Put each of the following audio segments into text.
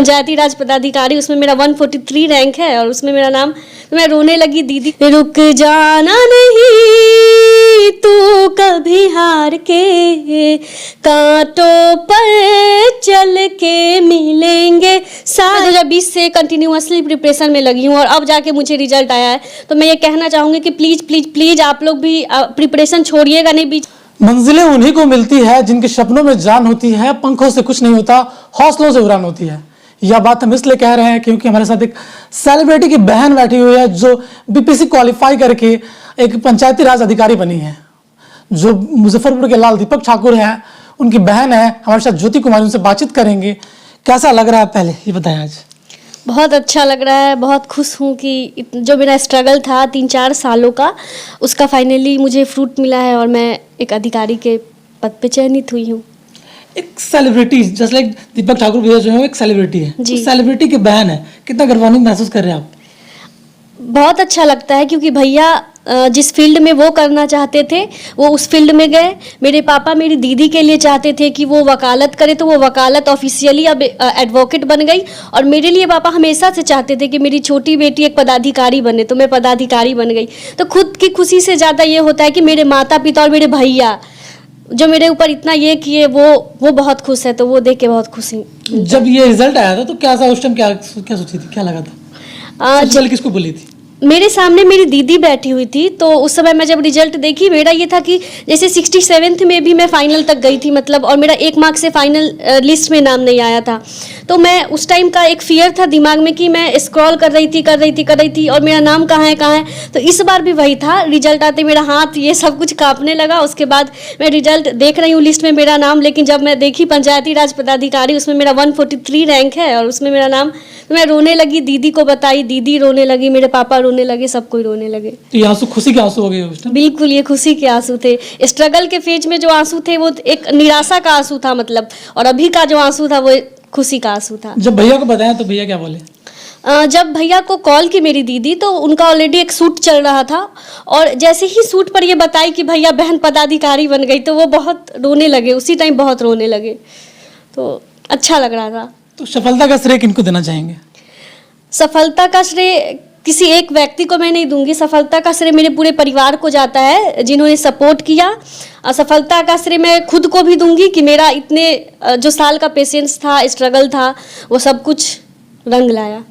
पंचायती राज पदाधिकारी, उसमें मेरा 143 रैंक है और उसमें मेरा नाम, तो मैं रोने लगी। दीदी रुक जाना नहीं तू कभी हार के, कांटों पर चल के मिलेंगे। 2020 से कंटिन्यूअसली प्रिपरेशन में लगी हूँ और अब जाके मुझे रिजल्ट आया है। तो मैं ये कहना चाहूँगी कि प्लीज़ प्लीज़ प्लीज़ आप लोग भी प्रिपरेशन छोड़िएगा नहीं बीच। मंजिलें उन्हीं को मिलती है जिनके सपनों में जान होती है, पंखों से कुछ नहीं होता, हौसलों से उड़ान होती है। यह बात हम इसलिए कह रहे हैं क्योंकि हमारे साथ एक सेलिब्रिटी की बहन बैठी हुई है जो बीपीएससी क्वालिफाई करके एक पंचायती राज अधिकारी बनी है, जो मुजफ्फरपुर के लाल दीपक ठाकुर हैं, उनकी बहन है। हमारे साथ ज्योति कुमारी, उनसे बातचीत करेंगे। कैसा लग रहा है पहले ये बताएं। आज बहुत अच्छा लग रहा है, बहुत खुश हूँ कि जो मेरा स्ट्रगल था 3-4 सालों का, उसका फाइनली मुझे फ्रूट मिला है और मैं एक अधिकारी के पद पे चयनित हुई हूँ। एक सेलिब्रिटी जस्ट लाइक दीपक ठाकुर भैया जो है एक सेलिब्रिटी है, जी। तो सेलिब्रिटी की बहन है, कितना गर्वान्वित महसूस कर रहे हैं आप? बहुत अच्छा लगता है क्योंकि भैया जिस फील्ड में वो करना चाहते थे वो उस फील्ड में गए। मेरे पापा मेरी दीदी के लिए चाहते थे कि वो वकालत करे, तो वो वकालत ऑफिशियली अब एडवोकेट बन गई। और मेरे लिए पापा हमेशा से चाहते थे कि मेरी छोटी बेटी एक पदाधिकारी बने, तो मैं पदाधिकारी बन गई। तो खुद की खुशी से ज़्यादा ये होता है कि मेरे माता पिता और मेरे भैया जो मेरे ऊपर इतना ये किए वो बहुत खुश है, तो वो देख के बहुत खुशी। जब ये रिजल्ट आया था तो क्या सा उस टाइम क्या सोची थी, क्या लगा था? सबसे पहले किसको बोली थी? मेरे सामने मेरी दीदी बैठी हुई थी, तो उस समय मैं जब रिजल्ट देखी, मेरा ये था कि जैसे 67th में भी मैं फाइनल तक गई थी मतलब, और मेरा 1 मार्क से फाइनल लिस्ट में नाम नहीं आया था। तो मैं उस टाइम का एक फियर था दिमाग में कि मैं स्क्रॉल कर रही थी और मेरा नाम कहाँ है। तो इस बार भी वही था, रिजल्ट आते मेरा हाथ ये सब कुछ कांपने लगा। उसके बाद मैं रिजल्ट देख रही हूँ, लिस्ट में मेरा नाम, लेकिन जब मैं देखी पंचायती राज पदाधिकारी, उसमें मेरा 143 रैंक है और उसमें मेरा नाम, तो मैं रोने लगी। दीदी को बताई, दीदी रोने लगी, मेरे पापा रोने लगे, सब कोई रोने लगे। तो ये आंसू खुशी के आंसू हो गए उस टाइम? बिल्कुल, ये खुशी के आंसू थे। स्ट्रगल के फेज में जो आंसू थे वो एक निराशा का आंसू था मतलब, और अभी का जो आंसू था वो खुशी का आंसू था। जब भैया को बताया तो भैया क्या बोले? जब भैया को कॉल की मेरी दीदी, तो उनका ऑलरेडी एक सूट चल रहा था और जैसे ही सूट पर ये बताई कि भैया बहन पदाधिकारी बन गई, तो वो बहुत रोने लगे, उसी टाइम बहुत रोने लगे। तो अच्छा लग रहा था। तो सफलता का श्रेय किनको देना चाहेंगे? सफलता का श्रेय किसी एक व्यक्ति को मैं नहीं दूंगी, सफलता का श्रेय मेरे पूरे परिवार को जाता है जिन्होंने सपोर्ट किया। सफलता का श्रेय मैं खुद को भी दूंगी कि मेरा इतने जो साल का पेशेंस था, स्ट्रगल था, वो सब कुछ रंग लाया।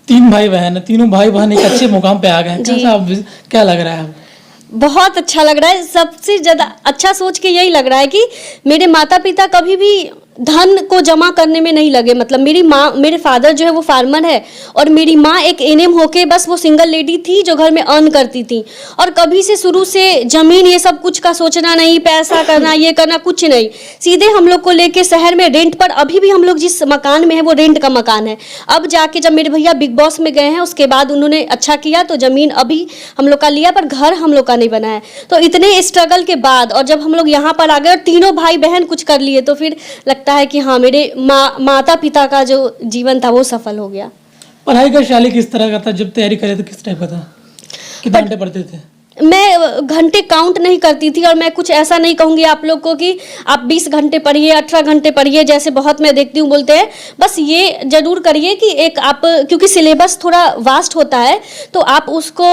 3 भाई बहन है, तीनों भाई बहन एक अच्छे मुकाम पे आ गए हैं। क्या लग रहा है? बहुत अच्छा लग रहा है। सबसे ज़्यादा अच्छा सोच के यही लग रहा है कि मेरे माता पिता कभी भी धन को जमा करने में नहीं लगे। मतलब मेरी माँ, मेरे फादर जो है वो फार्मर है और मेरी माँ एक एनएम होके बस वो सिंगल लेडी थी जो घर में अर्न करती थी, और कभी से शुरू से जमीन ये सब कुछ का सोचना नहीं, पैसा करना, ये करना, कुछ नहीं। सीधे हम लोग को लेके शहर में रेंट पर, अभी भी हम लोग जिस मकान में है वो रेंट का मकान है। अब जाके जब मेरे भैया बिग बॉस में गए हैं उसके बाद उन्होंने अच्छा किया तो जमीन अभी हम लोग का लिया, पर घर हम लोग का नहीं बना है। तो इतने स्ट्रगल के बाद और जब हम लोग यहाँ पर आ गए और तीनों भाई बहन कुछ कर लिए, तो फिर लगता है कि हाँ, मेरे माता पिता का जो जीवन था वो सफल हो गया। पढ़ाई का शैली किस तरह का था? जब तैयारी करे तो किस टाइप का था? कितने घंटे पढ़ते थे? मैं घंटे काउंट नहीं करती थी और मैं कुछ ऐसा नहीं कहूँगी आप लोग को कि आप 20 घंटे पढ़िए, 18 घंटे पढ़िए, जैसे बहुत मैं देखती हूँ बोलते हैं। बस ये जरूर करिए कि एक आप, क्योंकि सिलेबस थोड़ा वास्ट होता है, तो आप उसको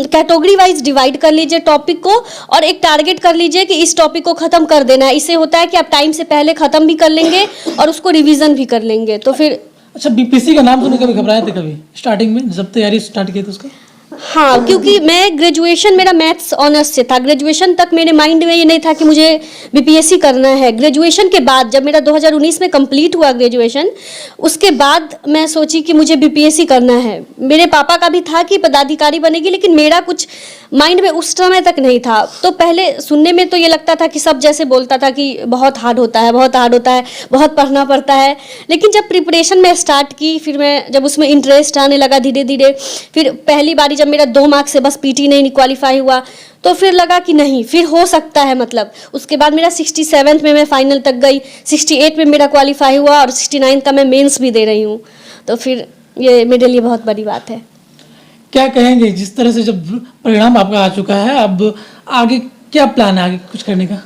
कैटेगरी वाइज डिवाइड कर लीजिए टॉपिक को, और एक टारगेट कर लीजिए कि इस टॉपिक को ख़त्म कर देना है। इससे होता है कि आप टाइम से पहले ख़त्म भी कर लेंगे और उसको रिविज़न भी कर लेंगे। तो फिर अच्छा, बीपीएससी का नाम सुनने कभी घबराए थे कभी स्टार्टिंग में जब तैयारी स्टार्ट की थी उसका? हाँ, क्योंकि मैं ग्रेजुएशन मेरा मैथ्स ऑनर्स से था। ग्रेजुएशन तक मेरे माइंड में ये नहीं था कि मुझे बीपीएससी करना है। ग्रेजुएशन के बाद जब मेरा 2019 में कंप्लीट हुआ ग्रेजुएशन, उसके बाद मैं सोची कि मुझे बीपीएससी करना है। मेरे पापा का भी था कि पदाधिकारी बनेगी, लेकिन मेरा कुछ माइंड में उस समय तक नहीं था। तो पहले सुनने में तो ये लगता था कि सब जैसे बोलता था कि बहुत हार्ड होता है, बहुत हार्ड होता है, बहुत पढ़ना पड़ता है। लेकिन जब प्रिपरेशन में स्टार्ट की, फिर मैं जब उसमें इंटरेस्ट आने लगा धीरे धीरे, फिर पहली बारी जब मेरा 2 मार्क्स से बस पीटी नहीं क्वालिफाई हुआ, तो फिर लगा कि नहीं, फिर हो सकता है। मतलब उसके बाद मेरा 67th में मैं फाइनल तक गई, 68 में मेरा क्वालिफाई हुआ और 69 का मैं मेंस भी दे रही हूँ। तो फिर ये मेरे लिए बहुत बड़ी बात है। क्या कहेंगे जिस तरह से जब परिणाम आपका आ चुका है, अब आगे क्या प्लान है आगे कुछ करने का?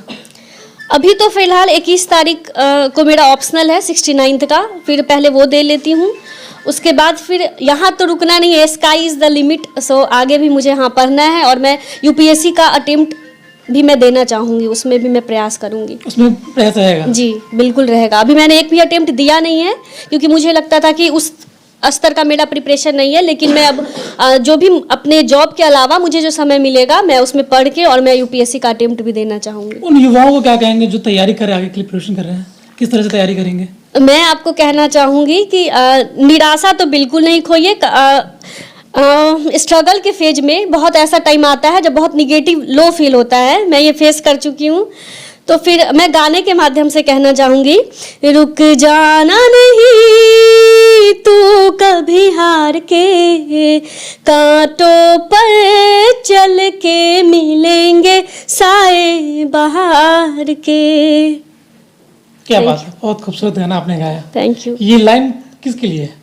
अभी तो फिलहाल 21 तारीख को मेरा ऑप्शनल है 69th का, फिर पहले वो दे लेती हूँ। उसके बाद फिर यहाँ तो रुकना नहीं है, स्काई इज़ द लिमिट। सो आगे भी मुझे यहाँ पढ़ना है और मैं यूपीएससी का अटेम्प्ट भी मैं देना चाहूँगी, उसमें भी मैं प्रयास करूँगी। उसमें प्रयास रहेगा? जी बिल्कुल रहेगा। अभी मैंने एक भी अटेम्प्ट दिया नहीं है क्योंकि मुझे लगता था कि उस स्तर का मेरा प्रिपरेशन नहीं है, लेकिन मैं अब जो भी अपने जॉब के अलावा मुझे जो समय मिलेगा मैं उसमें पढ़ के और मैं यूपीएससी का अटेम्प्ट भी देना चाहूँगी। उन युवाओं को क्या कहेंगे जो तैयारी कर रहे हैं, आगे के लिए प्रिपरेशन कर रहे हैं, किस तरह से तैयारी करेंगे? मैं आपको कहना चाहूँगी कि निराशा तो बिल्कुल नहीं खोइए। स्ट्रगल के फेज में बहुत ऐसा टाइम आता है जब बहुत निगेटिव लो फील होता है, मैं ये फेस कर चुकी हूँ। तो फिर मैं गाने के माध्यम से कहना चाहूँगी, रुक जाना नहीं तू कभी हार के, कांटों पर चल के मिलेंगे साए बहार के। क्या बात है, बहुत खूबसूरत गाना आपने गाया। Thank you. ये लाइन किसके लिए है?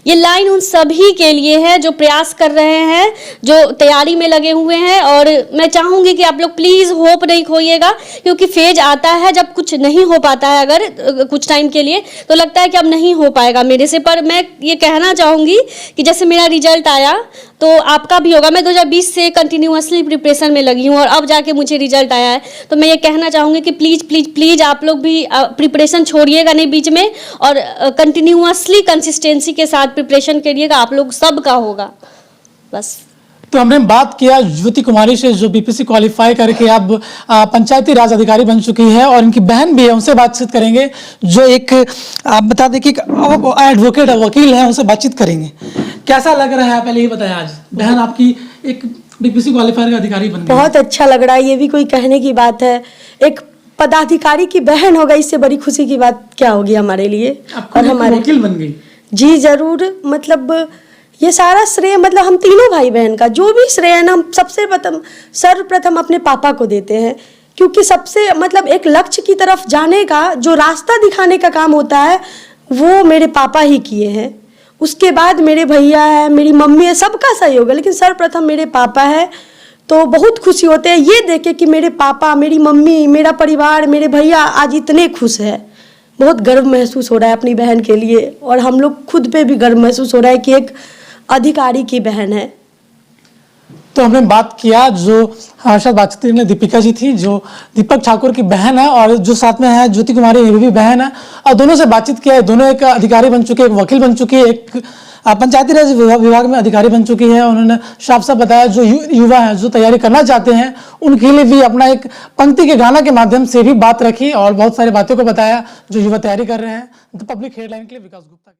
ये लाइन उन सभी के लिए है जो प्रयास कर रहे हैं, जो तैयारी में लगे हुए हैं। और मैं चाहूँगी कि आप लोग प्लीज़ होप नहीं खोइएगा, क्योंकि फेज आता है जब कुछ नहीं हो पाता है, अगर कुछ टाइम के लिए तो लगता है कि अब नहीं हो पाएगा मेरे से। पर मैं ये कहना चाहूँगी कि जैसे मेरा रिजल्ट आया तो आपका भी होगा। मैं 2020 से कंटिन्यूअसली प्रिपरेशन में लगी हूँ और अब जाके मुझे रिजल्ट आया है। तो मैं ये कहना चाहूँगी कि प्लीज़ प्लीज़ प्लीज़ आप लोग भी प्रिपरेशन छोड़िएगा नहीं बीच में, और कंटिन्यूअसली कंसिस्टेंसी के साथ प्रिपरेशन करिएगा, आप लोग सबका होगा। बस। तो हमने बात किया ज्योति कुमारी से, जो बीपीएससी क्वालिफाई करके अब पंचायती राज अधिकारी बन चुकी है, और इनकी बहन भी है, उनसे बातचीत करेंगे, जो एक आप बता दें कि एडवोकेट वकील है, उनसे बातचीत करेंगे। कैसा लग रहा है, पहले ये बताया, आज बहन आपकी एक बीपीएससी क्वालिफायर का अधिकारी बन गई? बहुत अच्छा लग रहा है, ये भी कोई कहने की बात है। एक पदाधिकारी की बहन होगा, इससे बड़ी खुशी की बात क्या होगी हमारे लिए। और हमारे वकील बन गई? जी जरूर, मतलब ये सारा श्रेय मतलब हम तीनों भाई बहन का जो भी श्रेय है ना, हम सबसे सर्वप्रथम अपने पापा को देते हैं, क्योंकि सबसे मतलब एक लक्ष्य की तरफ जाने का जो रास्ता दिखाने का काम होता है वो मेरे पापा ही किए हैं। उसके बाद मेरे भैया है, मेरी मम्मी है, सबका सहयोग है, लेकिन सर्वप्रथम मेरे पापा है। तो बहुत खुशी होते हैं ये देख के कि मेरे पापा, मेरी मम्मी, मेरा परिवार, मेरे भैया आज इतने खुश है। बहुत गर्व महसूस हो रहा है अपनी बहन के लिए, और हम लोग खुद पे भी गर्व महसूस हो रहा है कि एक अधिकारी की बहन है। तो हमने बात किया, जो हमारे साथ बातचीत में दीपिका जी थी, जो दीपक ठाकुर की बहन है, और जो साथ में है ज्योति कुमारी, ये भी बहन है, और दोनों से बातचीत किया है। दोनों एक अधिकारी बन चुके हैं, एक वकील बन चुकी है, एक पंचायती राज विभाग में अधिकारी बन चुकी है। उन्होंने साफ साफ बताया जो युवा है, जो तैयारी करना चाहते हैं, उनके लिए भी अपना एक पंक्ति के गाना के माध्यम से भी बात रखी, और बहुत सारी बातों को बताया जो युवा तैयारी कर रहे हैं। द पब्लिक हेडलाइन के लिए विकास गुप्ता।